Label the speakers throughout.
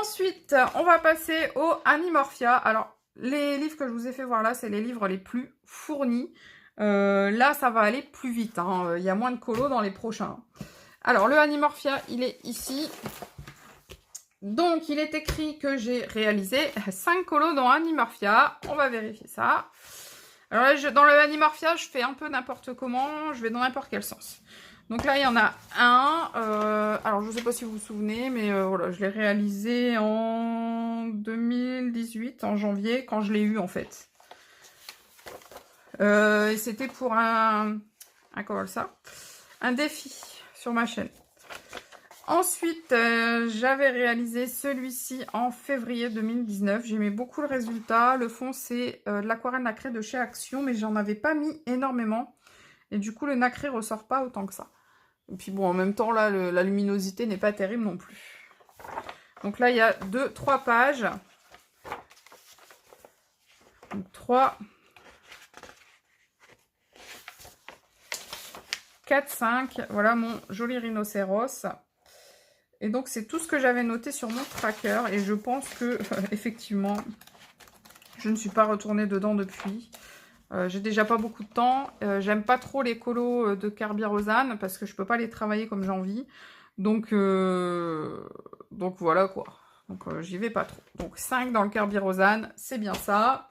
Speaker 1: Ensuite, on va passer au Animorphia. Alors, les livres que je vous ai fait voir là, c'est les livres les plus fournis. Là, ça va aller plus vite. Il y a moins de colos dans les prochains. Alors, le Animorphia, il est ici. Donc, il est écrit que j'ai réalisé 5 colos dans Animorphia. On va vérifier ça. Alors là, dans le Animorphia, je fais un peu n'importe comment. Je vais dans n'importe quel sens. Donc là, il y en a un. Alors, je ne sais pas si vous vous souvenez, mais voilà, je l'ai réalisé en 2018, en janvier, quand je l'ai eu, en fait. Et c'était pour comment ça, un défi sur ma chaîne. Ensuite, j'avais réalisé celui-ci en février 2019. J'aimais beaucoup le résultat. Le fond, c'est de l'aquarelle nacré de chez Action, mais j'en avais pas mis énormément. Et du coup, le nacré ressort pas autant que ça. Et puis bon, en même temps, là, la luminosité n'est pas terrible non plus. Donc là, il y a 2-3 pages. Donc 3, 4, 5. Voilà mon joli rhinocéros. Et donc, c'est tout ce que j'avais noté sur mon tracker. Et je pense que, effectivement, je ne suis pas retournée dedans depuis. J'ai déjà pas beaucoup de temps. J'aime pas trop les colos de Carbyrosane parce que je peux pas les travailler comme j'ai envie. Donc voilà quoi. Donc j'y vais pas trop. Donc 5 dans le Carbyrosane, c'est bien ça.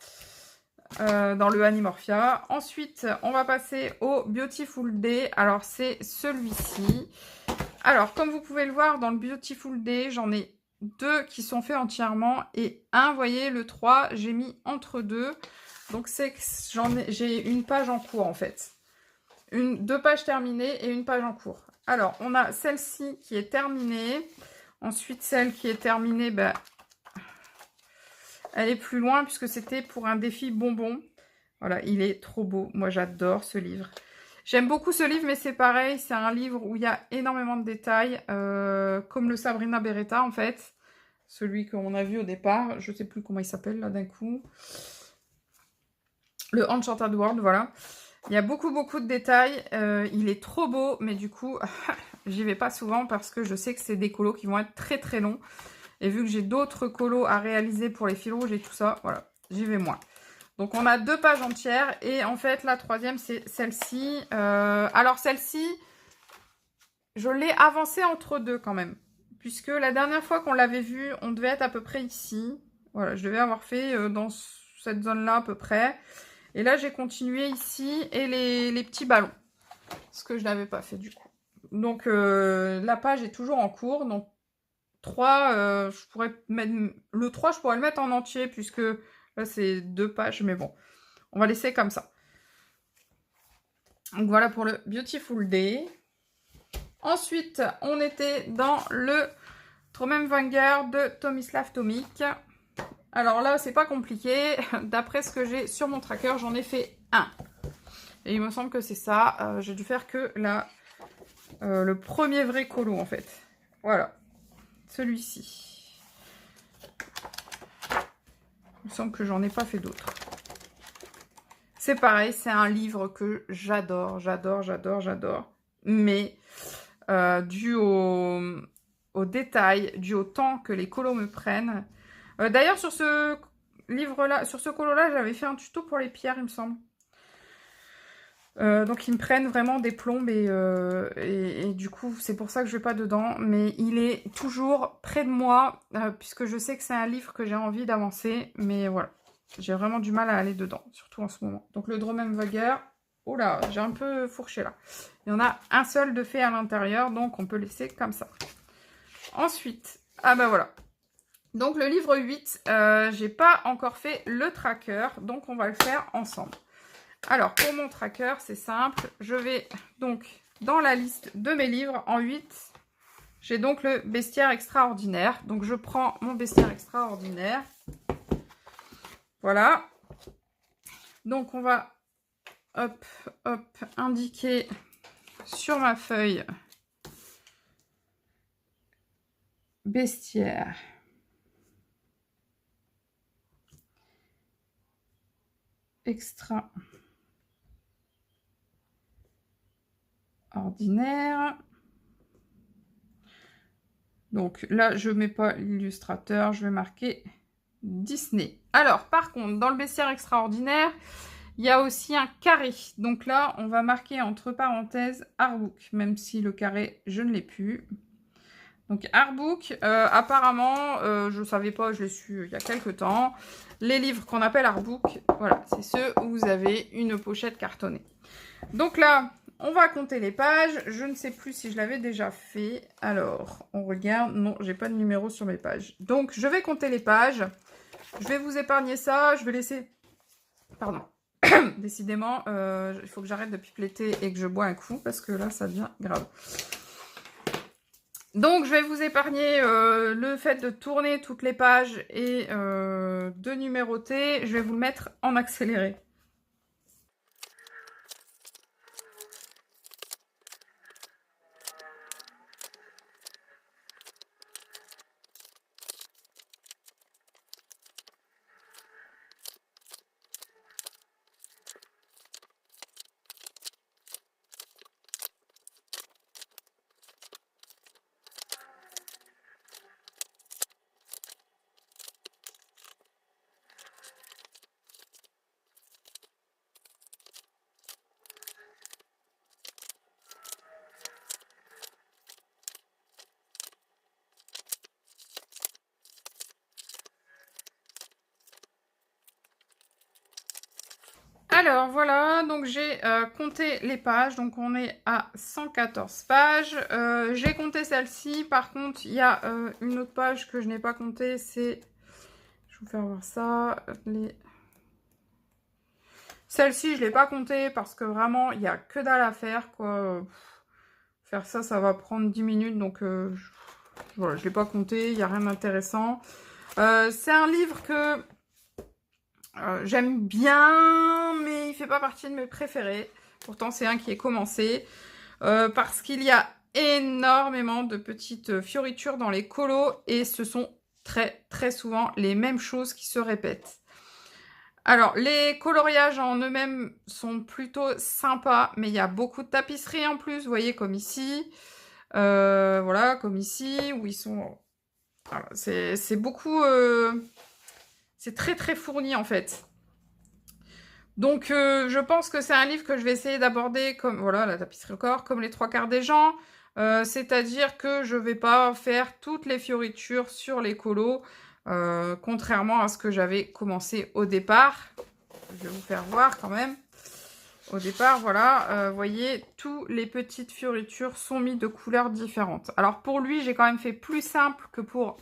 Speaker 1: Dans le Animorphia. Ensuite, on va passer au Beautiful Day. Alors, c'est celui-ci. Alors, comme vous pouvez le voir, dans le Beautiful Day, j'en ai 2 qui sont faits entièrement. Et un, vous voyez, le 3, j'ai mis entre deux. Donc, c'est que j'ai une page en cours, en fait. 2 pages terminées et une page en cours. Alors, on a celle-ci qui est terminée. Ensuite, celle qui est terminée, ben, elle est plus loin puisque c'était pour un défi bonbon. Voilà, il est trop beau. Moi, j'adore ce livre. J'aime beaucoup ce livre, mais c'est pareil. C'est un livre où il y a énormément de détails, comme le Sabrina Beretta, en fait. Celui qu'on a vu au départ. Je ne sais plus comment il s'appelle, là, d'un coup. Le Enchanted World, voilà. Il y a beaucoup de détails. Il est trop beau, mais du coup, j'y vais pas souvent parce que je sais que c'est des colos qui vont être très longs. Et vu que j'ai d'autres colos à réaliser pour les fils rouges et tout ça, voilà, j'y vais moins. Donc, on a 2 pages entières. Et en fait, la troisième, c'est celle-ci. Alors, celle-ci, je l'ai avancée entre deux quand même. Puisque la dernière fois qu'on l'avait vue, on devait être à peu près ici. Voilà, je devais avoir fait dans cette zone-là à peu près. Et là, j'ai continué ici et les petits ballons. Ce que je n'avais pas fait du coup. Donc, la page est toujours en cours. Donc, 3, je pourrais mettre... Le 3, je pourrais le mettre en entier puisque là, c'est 2 pages. Mais bon, on va laisser comme ça. Donc, voilà pour le Beautiful Day. Ensuite, on était dans le Tromem-Vanguard de Tomislav Tomic. Alors là, c'est pas compliqué. D'après ce que j'ai sur mon tracker, j'en ai fait un. Et il me semble que c'est ça. J'ai dû faire que le premier vrai colo, en fait. Voilà. Celui-ci. Il me semble que j'en ai pas fait d'autres. C'est pareil, c'est un livre que j'adore. Mais dû au détail, dû au temps que les colos me prennent. D'ailleurs, sur ce livre-là, sur ce colo-là, j'avais fait un tuto pour les pierres, il me semble. Donc, ils me prennent vraiment des plombes et du coup, c'est pour ça que je ne vais pas dedans. Mais il est toujours près de moi, puisque je sais que c'est un livre que j'ai envie d'avancer. Mais voilà, j'ai vraiment du mal à aller dedans, surtout en ce moment. Donc, le Dromem-Vaguer, oh là, j'ai un peu fourché là. Il y en a un seul de fait à l'intérieur, donc on peut laisser comme ça. Ensuite, ah bah voilà. Donc, le livre 8, j'ai pas encore fait le tracker, donc on va le faire ensemble. Alors, pour mon tracker, c'est simple. Je vais donc dans la liste de mes livres en 8. J'ai donc le bestiaire extraordinaire. Donc, je prends mon bestiaire extraordinaire. Voilà. Donc, on va hop, indiquer sur ma feuille bestiaire extraordinaire. Donc là, je ne mets pas l'illustrateur, je vais marquer Disney. Alors, par contre, dans le bestiaire extraordinaire, il y a aussi un carré. Donc là, on va marquer entre parenthèses Artbook, même si le carré, je ne l'ai plus. Donc Artbook, apparemment, je ne savais pas, je l'ai su il y a quelques temps. Les livres qu'on appelle Artbook, voilà, c'est ceux où vous avez une pochette cartonnée. Donc là, on va compter les pages. Je ne sais plus si je l'avais déjà fait. Alors, on regarde. Non, j'ai pas de numéro sur mes pages. Donc, je vais compter les pages. Je vais vous épargner ça. Je vais laisser... Pardon. Décidément, il faut que j'arrête de pipeleter et que je bois un coup parce que là, ça devient grave. Donc, je vais vous épargner le fait de tourner toutes les pages et de numéroter. Je vais vous le mettre en accéléré. Alors voilà, donc j'ai compté les pages, donc on est à 114 pages. J'ai compté celle-ci, par contre il y a une autre page que je n'ai pas comptée, c'est... Je vais vous faire voir ça. Celle-ci je ne l'ai pas comptée parce que vraiment il n'y a que dalle à faire, quoi. Faire ça, ça va prendre 10 minutes, donc voilà, je ne l'ai pas compté, il n'y a rien d'intéressant. C'est un livre que... j'aime bien, mais il fait pas partie de mes préférés. Pourtant, c'est un qui est commencé. Parce qu'il y a énormément de petites fioritures dans les colos. Et ce sont très, très souvent les mêmes choses qui se répètent. Alors, les coloriages en eux-mêmes sont plutôt sympas. Mais il y a beaucoup de tapisseries en plus. Vous voyez, comme ici. Voilà, comme ici. Où ils sont... Voilà, c'est beaucoup... c'est très, très fourni, en fait. Donc, je pense que c'est un livre que je vais essayer d'aborder comme, voilà, la tapisserie au corps, comme les trois quarts des gens. C'est-à-dire que je ne vais pas faire toutes les fioritures sur les colos, contrairement à ce que j'avais commencé au départ. Je vais vous faire voir quand même. Au départ, voilà, vous voyez, toutes les petites fioritures sont mises de couleurs différentes. Alors, pour lui, j'ai quand même fait plus simple que pour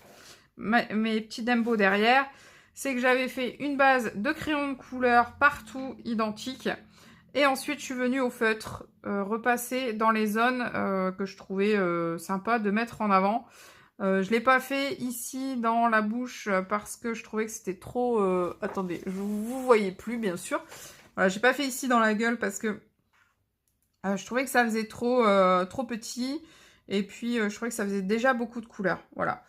Speaker 1: mes petits Dembo derrière. C'est que j'avais fait une base de crayons de couleur partout identique. Et ensuite, je suis venue au feutre, repasser dans les zones que je trouvais sympa de mettre en avant. Je ne l'ai pas fait ici dans la bouche parce que je trouvais que c'était trop... Attendez, vous voyez plus, bien sûr. Voilà, j'ai pas fait ici dans la gueule parce que je trouvais que ça faisait trop petit. Et puis, je trouvais que ça faisait déjà beaucoup de couleurs. Voilà.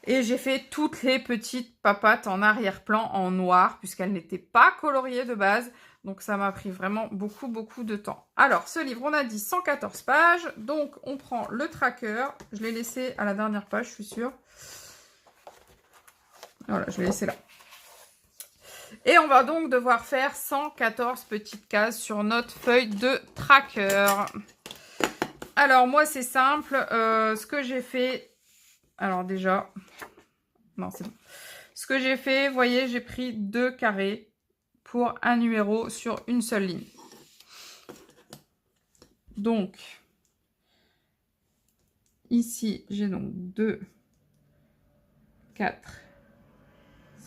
Speaker 1: Et j'ai fait toutes les petites papates en arrière-plan en noir, puisqu'elles n'étaient pas coloriées de base. Donc ça m'a pris vraiment beaucoup, beaucoup de temps. Alors, ce livre, on a dit 114 pages. Donc, on prend le tracker. Je l'ai laissé à la dernière page, je suis sûre. Voilà, je l'ai laissé là. Et on va donc devoir faire 114 petites cases sur notre feuille de tracker. Alors, moi, c'est simple. Ce que j'ai fait... Alors déjà... Non, c'est bon. Ce que j'ai fait, vous voyez, j'ai pris 2 carrés pour un numéro sur une seule ligne. Donc, ici, j'ai donc 2, 4,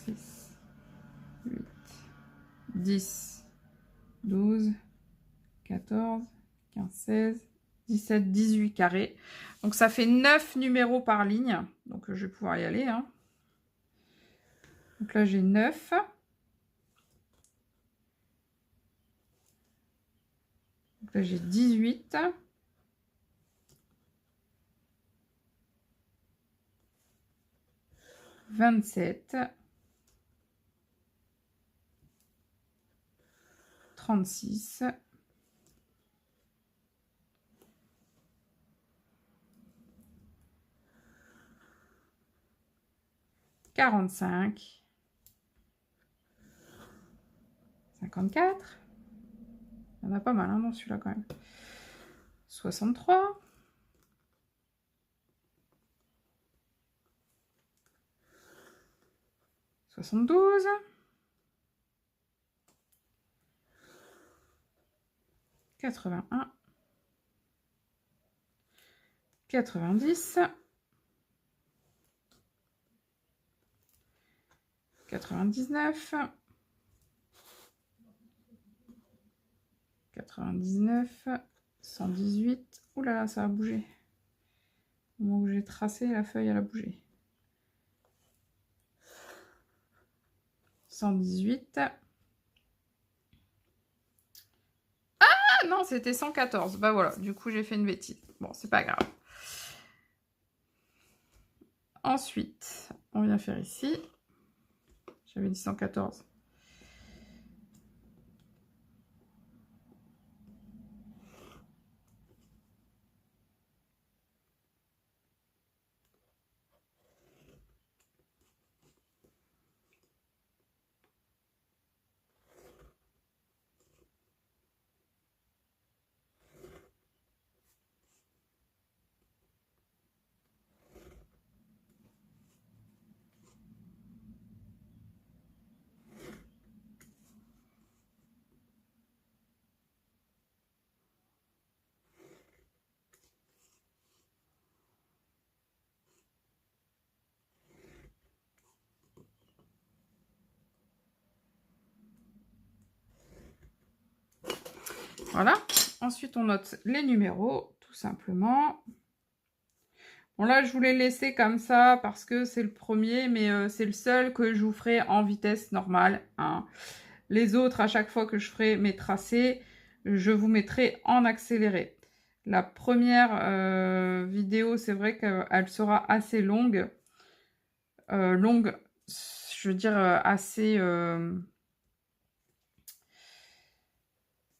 Speaker 1: 6, 8, 10, 12, 14, 15, 16, 17, 18 carrés. Donc, ça fait 9 numéros par ligne. Donc, je vais pouvoir y aller, hein. Donc là, j'ai 9. Donc là, j'ai 18. 27. 36. 45, 54. Il y en a pas mal hein, dans celui-là quand même. 63. 72. 81. 90. 99. 99. 118. Ouh là là, ça a bougé. Au moment où j'ai tracé, la feuille, elle a bougé. 118. Ah non, c'était 114. Bah voilà, du coup, j'ai fait une bêtise. Bon, c'est pas grave. Ensuite, on vient faire ici. J'avais dit 114. Voilà. Ensuite, on note les numéros, tout simplement. Bon, là, je voulais laisser comme ça parce que c'est le premier, mais c'est le seul que je vous ferai en vitesse normale. Hein. Les autres, à chaque fois que je ferai mes tracés, je vous mettrai en accéléré. La première vidéo, c'est vrai qu'elle sera assez longue. Je veux dire, assez...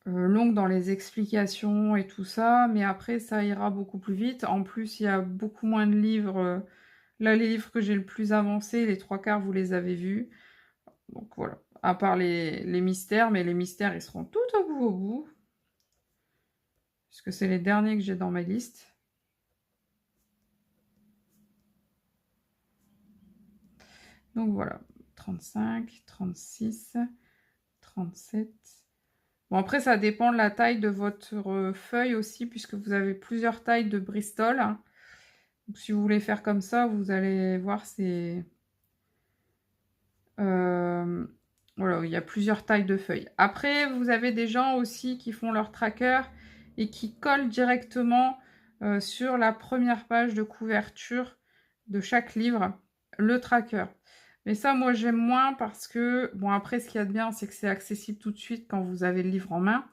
Speaker 1: longue dans les explications et tout ça, mais après ça ira beaucoup plus vite. En plus, il y a beaucoup moins de livres. Là, les livres que j'ai le plus avancés, les 3/4, vous les avez vus. Donc voilà, à part les mystères, mais les mystères, ils seront tout au bout. Puisque c'est les derniers que j'ai dans ma liste. Donc voilà, 35, 36, 37... Bon, après, ça dépend de la taille de votre feuille aussi, puisque vous avez plusieurs tailles de Bristol. Donc, si vous voulez faire comme ça, vous allez voir, c'est... voilà, il y a plusieurs tailles de feuilles. Après, vous avez des gens aussi qui font leur tracker et qui collent directement sur la première page de couverture de chaque livre, le tracker. Mais ça, moi, j'aime moins parce que... Bon, après, ce qu'il y a de bien, c'est que c'est accessible tout de suite quand vous avez le livre en main.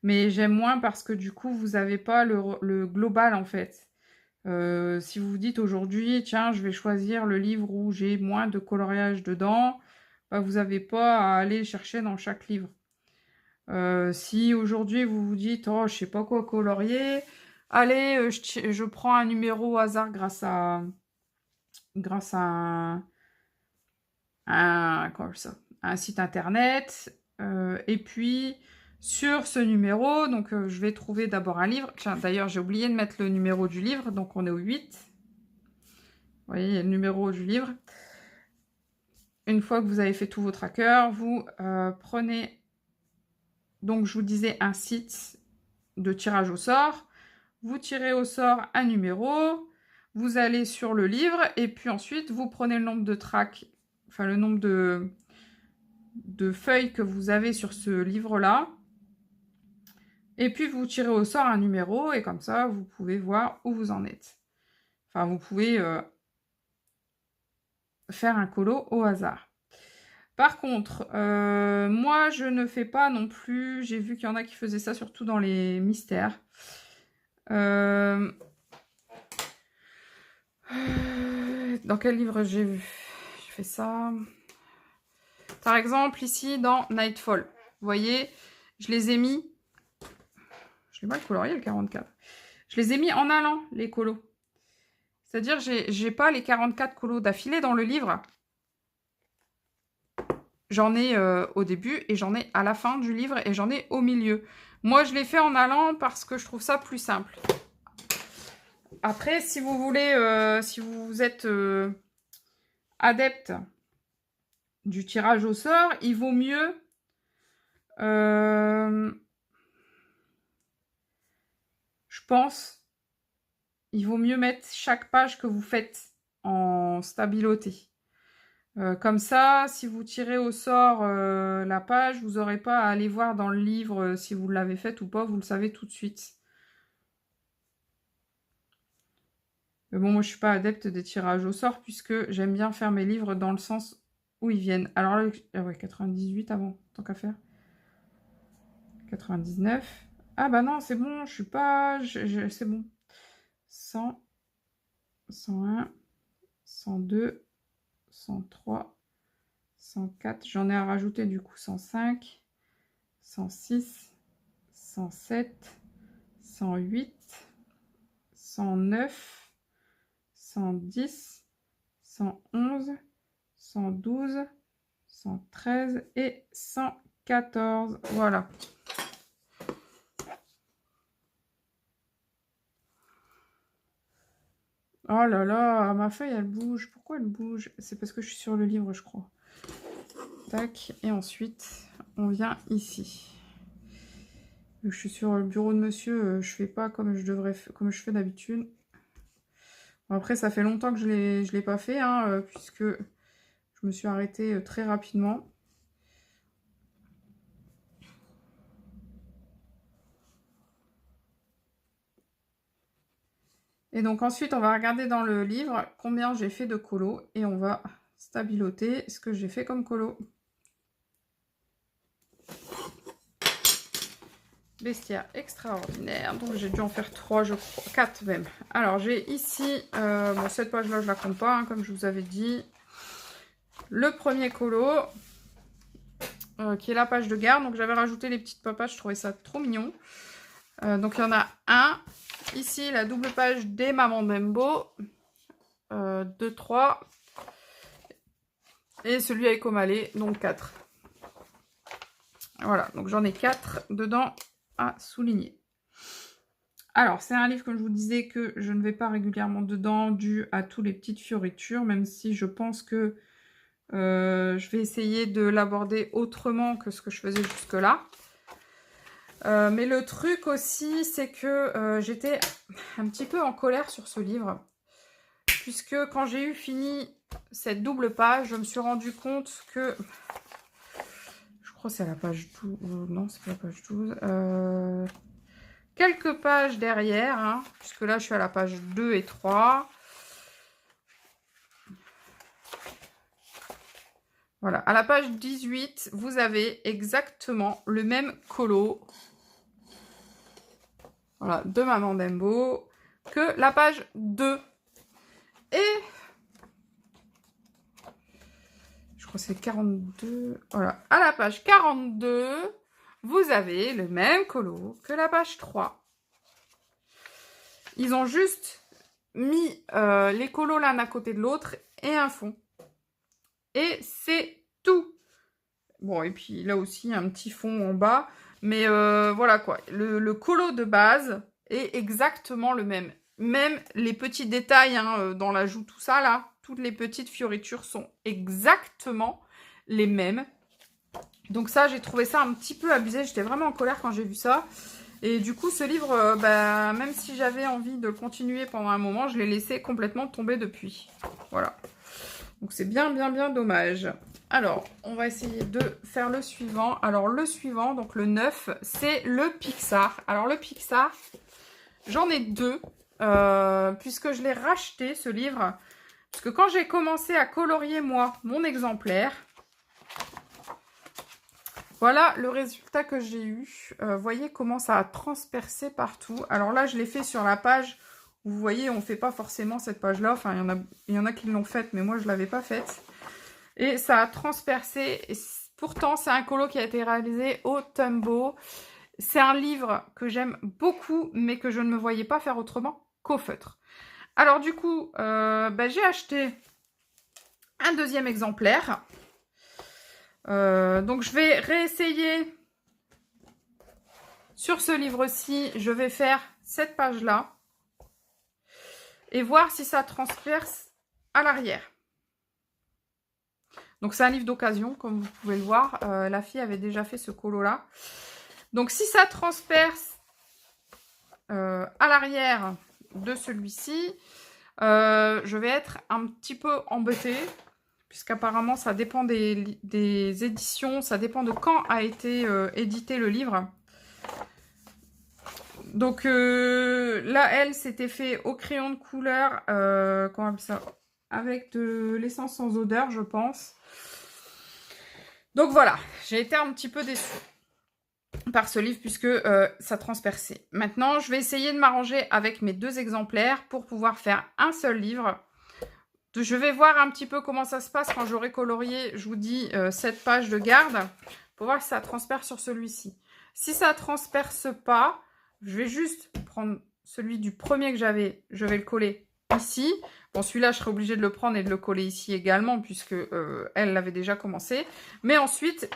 Speaker 1: Mais j'aime moins parce que, du coup, vous n'avez pas le global, en fait. Si vous vous dites aujourd'hui, tiens, je vais choisir le livre où j'ai moins de coloriage dedans, bah, vous n'avez pas à aller chercher dans chaque livre. Si aujourd'hui, vous vous dites, oh, je sais pas quoi colorier, allez, je prends un numéro au hasard grâce à un site internet, et puis sur ce numéro, donc je vais trouver d'abord un livre. Tiens, d'ailleurs j'ai oublié de mettre le numéro du livre, donc on est au 8. Vous voyez, il y a le numéro du livre. Une fois que vous avez fait tous vos trackers, vous prenez, donc je vous disais, un site de tirage au sort. Vous tirez au sort un numéro, vous allez sur le livre, et puis ensuite vous prenez le nombre de tracks, enfin le nombre de feuilles que vous avez sur ce livre-là. Et puis, vous tirez au sort un numéro et comme ça, vous pouvez voir où vous en êtes. Enfin, vous pouvez faire un colo au hasard. Par contre, moi, je ne fais pas non plus... J'ai vu qu'il y en a qui faisaient ça, surtout dans les mystères. Dans quel livre j'ai fait ça? Par exemple, ici, dans Nightfall. Vous voyez, je les ai mis... Je l'ai mal colorié, le 44. Je les ai mis en allant, les colos. C'est-à-dire, j'ai pas les 44 colos d'affilée dans le livre. j'en ai au début et j'en ai à la fin du livre et j'en ai au milieu. Moi, je l'ai fait en allant parce que je trouve ça plus simple. Après, si vous voulez, si vous êtes adepte du tirage au sort, il vaut mieux je pense, il vaut mieux mettre chaque page que vous faites en stabiloté. Comme ça, si vous tirez au sort la page, vous n'aurez pas à aller voir dans le livre si vous l'avez faite ou pas, vous le savez tout de suite. Mais bon, moi je suis pas adepte des tirages au sort puisque j'aime bien faire mes livres dans le sens où ils viennent. Alors là, ah ouais, 98 avant, tant qu'à faire. 99. Ah bah non, c'est bon, je suis pas... c'est bon. 100, 101, 102, 103, 104. J'en ai à rajouter du coup 105, 106, 107, 108, 109, 110, 111, 112, 113 et 114. Voilà. Oh là là, ma feuille elle bouge. Pourquoi elle bouge? C'est parce que je suis sur le livre, je crois. Tac, et ensuite on vient ici. Je suis sur le bureau de monsieur, je fais pas comme je fais d'habitude. Bon, après, ça fait longtemps que je l'ai pas fait, hein, puisque je me suis arrêtée très rapidement. Et donc ensuite, on va regarder dans le livre combien j'ai fait de colos et on va stabiloter ce que j'ai fait comme colo. Bestiaire extraordinaire. Donc j'ai dû en faire 3, je crois, 4 même. Alors j'ai ici, bon, cette page-là, je la compte pas, hein, comme je vous avais dit. Le premier colo, qui est la page de garde. Donc j'avais rajouté les petites papages, je trouvais ça trop mignon. Donc il y en a un. Ici, la double page des Mamans Bembo. 2, 3. Et celui avec Omalé, donc 4. Voilà, donc j'en ai 4 dedans à souligner. Alors, c'est un livre, comme je vous disais, que je ne vais pas régulièrement dedans, dû à toutes les petites fioritures, même si je pense que je vais essayer de l'aborder autrement que ce que je faisais jusque-là. Mais le truc aussi, c'est que j'étais un petit peu en colère sur ce livre. Puisque quand j'ai eu fini cette double page, je me suis rendu compte que... Je crois que c'est la page 12. Non, c'est pas la page 12. Quelques pages derrière, hein, puisque là, je suis à la page 2 et 3. Voilà, à la page 18, vous avez exactement le même colo. Voilà, de Maman Bembo, que la page 2. Et je crois que c'est 42. Voilà, à la page 42, vous avez le même colo que la page 3. Ils ont juste mis les colos l'un à côté de l'autre et un fond. Et c'est tout. Bon, et puis là aussi, un petit fond en bas. Mais voilà quoi, le colo de base est exactement le même. Même les petits détails hein, dans l'ajout, tout ça là, toutes les petites fioritures sont exactement les mêmes. Donc ça, j'ai trouvé ça un petit peu abusé. J'étais vraiment en colère quand j'ai vu ça. Et du coup, ce livre, bah, même si j'avais envie de le continuer pendant un moment, je l'ai laissé complètement tomber depuis. Voilà. Donc c'est bien, bien, bien dommage. Alors, on va essayer de faire le suivant. Alors, le suivant, donc le 9, c'est le Pixar. Alors, le Pixar, j'en ai 2, puisque je l'ai racheté, ce livre. Parce que quand j'ai commencé à colorier, moi, mon exemplaire, voilà le résultat que j'ai eu. Vous voyez comment ça a transpercé partout. Alors là, je l'ai fait sur la page où vous voyez, on ne fait pas forcément cette page-là. Enfin, il y en a qui l'ont faite, mais moi, je ne l'avais pas faite. Et ça a transpercé. Et pourtant, c'est un colo qui a été réalisé au Tombow. C'est un livre que j'aime beaucoup, mais que je ne me voyais pas faire autrement qu'au feutre. Alors du coup, j'ai acheté un deuxième exemplaire. Donc je vais réessayer sur ce livre-ci. Je vais faire cette page-là et voir si ça transperce à l'arrière. Donc c'est un livre d'occasion, comme vous pouvez le voir. La fille avait déjà fait ce colo-là. Donc si ça transperce à l'arrière de celui-ci, je vais être un petit peu embêtée, puisqu'apparemment ça dépend des éditions, ça dépend de quand a été édité le livre. Donc là, elle, s'était fait au crayon de couleur, comment on appelle ça, avec de l'essence sans odeur, je pense. Donc voilà, j'ai été un petit peu déçue par ce livre puisque ça transperçait. Maintenant, je vais essayer de m'arranger avec mes 2 exemplaires pour pouvoir faire un seul livre. Je vais voir un petit peu comment ça se passe quand j'aurai colorié, je vous dis, cette page de garde pour voir si ça transperce sur celui-ci. Si ça transperce pas, je vais juste prendre celui du premier que j'avais, je vais le coller ici. Bon, celui-là, je serai obligée de le prendre et de le coller ici également, puisque elle l'avait déjà commencé. Mais ensuite,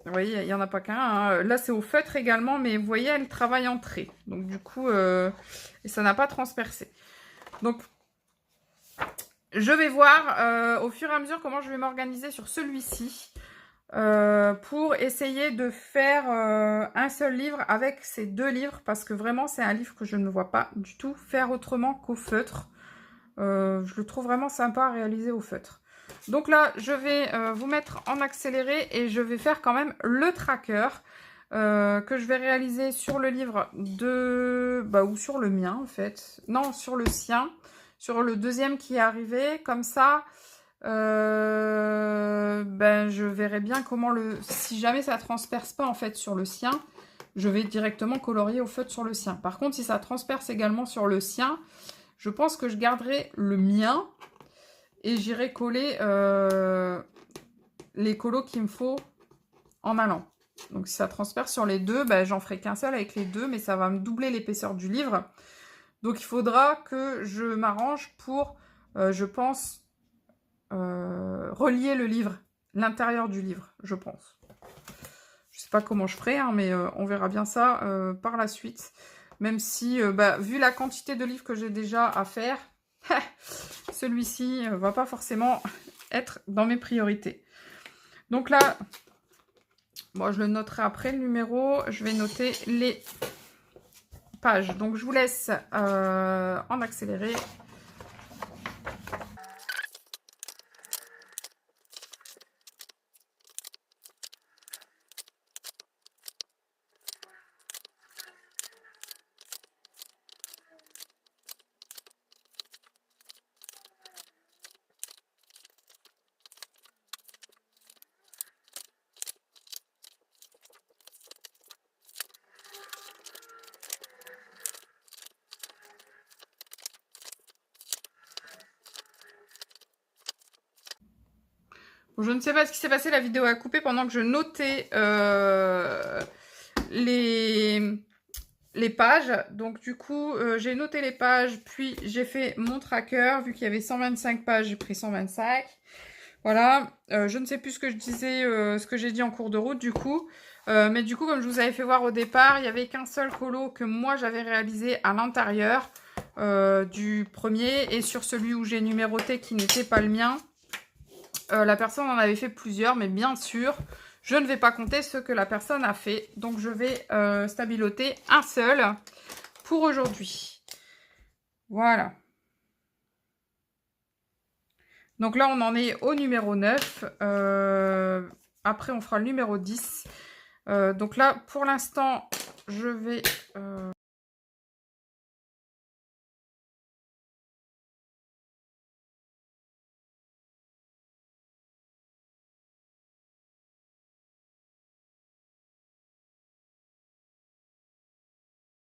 Speaker 1: vous voyez, il n'y en a pas qu'un. Hein. Là, c'est au feutre également, mais vous voyez, elle travaille en trait. Donc, du coup, et ça n'a pas transpercé. Donc, je vais voir au fur et à mesure comment je vais m'organiser sur celui-ci. Pour essayer de faire un seul livre avec ces 2 livres, parce que vraiment c'est un livre que je ne vois pas du tout faire autrement qu'au feutre. Je le trouve vraiment sympa à réaliser au feutre. Donc là, je vais vous mettre en accéléré et je vais faire quand même le tracker que je vais réaliser sur le livre de... ou sur le mien en fait. Non, sur le sien. Sur le deuxième qui est arrivé. Comme ça, je verrai bien comment si jamais ça transperce pas en fait sur le sien, je vais directement colorier au feutre sur le sien. Par contre, si ça transperce également sur le sien, je pense que je garderai le mien et j'irai coller les colos qu'il me faut en allant. Donc si ça transperce sur les 2, j'en ferai qu'un seul avec les 2, mais ça va me doubler l'épaisseur du livre. Donc il faudra que je m'arrange pour, je pense, relier le livre, l'intérieur du livre, je pense. Je sais pas comment je ferai, hein, mais on verra bien ça par la suite. Même si, vu la quantité de livres que j'ai déjà à faire, celui-ci va pas forcément être dans mes priorités. Donc là, bon, je le noterai après le numéro. Je vais noter les pages. Donc je vous laisse en accéléré. Je ne sais pas ce qui s'est passé, la vidéo a coupé pendant que je notais les pages. Donc du coup, j'ai noté les pages, puis j'ai fait mon tracker. Vu qu'il y avait 125 pages, j'ai pris 125. Voilà, je ne sais plus ce que je disais, ce que j'ai dit en cours de route du coup. Mais du coup, comme je vous avais fait voir au départ, il n'y avait qu'un seul colo que moi j'avais réalisé à l'intérieur du premier. Et sur celui où j'ai numéroté qui n'était pas le mien, la personne en avait fait plusieurs, mais bien sûr, je ne vais pas compter ce que la personne a fait. Donc, je vais stabiloter un seul pour aujourd'hui. Voilà. Donc là, on en est au numéro 9. Après, on fera le numéro 10. Donc là, pour l'instant, je vais...